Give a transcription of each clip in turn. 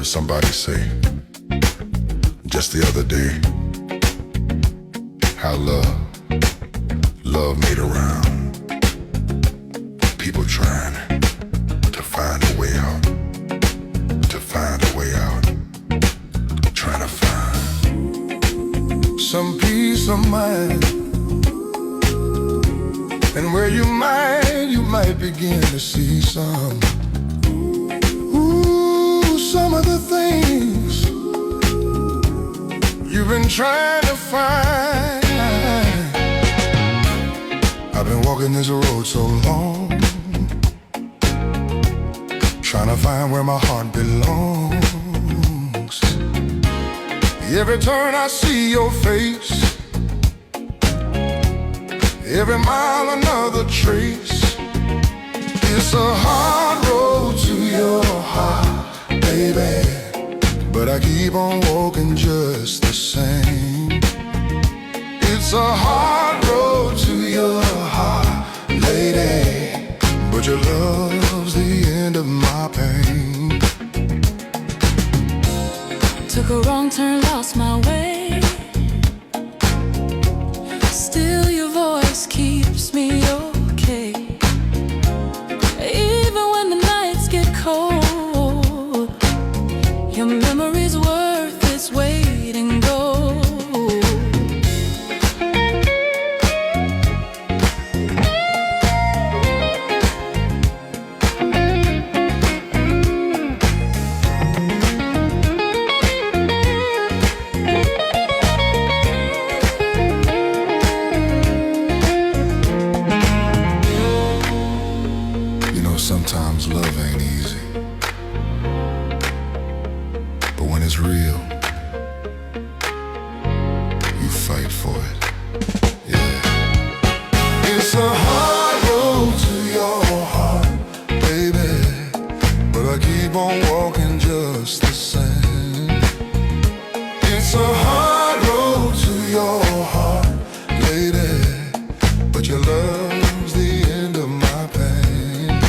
heard somebody say just the other day how love made a round, people trying to find a way out, trying to find some peace of mind. And where you might begin to see some of the things you've been trying to find. I've been walking this road so long, trying to find where my heart belongs. Every turn I see your face, every mile another trace. It's a hard road to your heart, baby, but I keep on walking just the same. It's a hard road to your heart, lady, but your love's the end of my pain. Took a wrong turn, lost my way. Still your voice keeps me okay. Even when the nights get cold, your memory's worth its weight in gold. Sometimes love ain't easy, but when it's real, you fight for it. Yeah. It's a hard road to your heart, baby, but I keep on walking just the same. It's a hard road to your heart, lady, but your love's the end of my pain.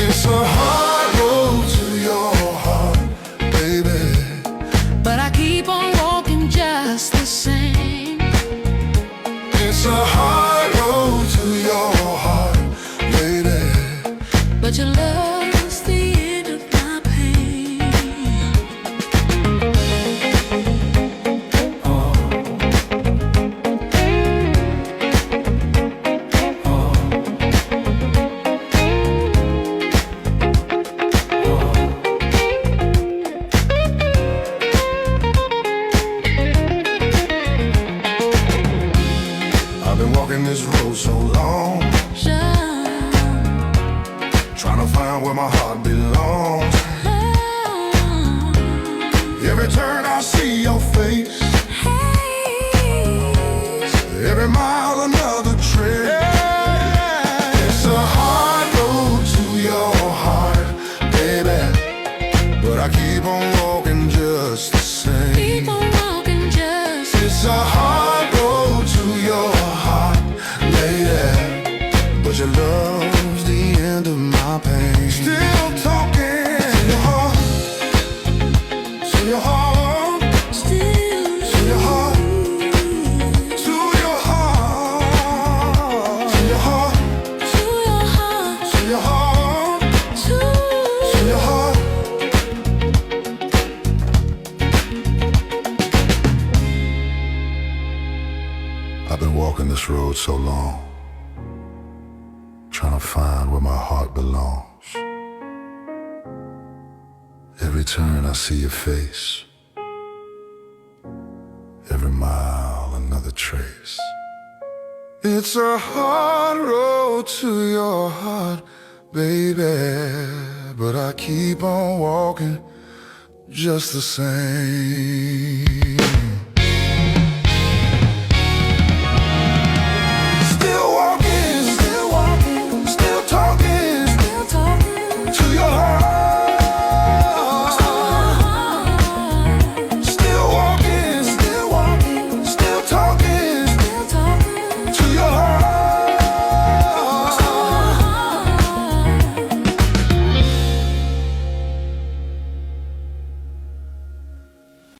It's a hard road to your heart, baby, but I keep on walking just the same. It's a hard road to your heart, lady, but your love's the end of my pain. I've been walking this road so long, trying to find where my heart belongs. Every turn I see your face, every mile another trip. It's a hard road to your heart, baby, but I keep on walking just the same. Keep on walking just the It's a hard road to your heart, lady, but your love's the end of my pain. Still talking to your heart, to your heart, still to your heart, to your heart, to your heart, to your heart, to your heart, to your heart. I've been walking this road so long, trying to find where my heart belongs. Every turn I see your face, every mile another trace. It's a hard road to your heart, baby, but I keep on walking just the same.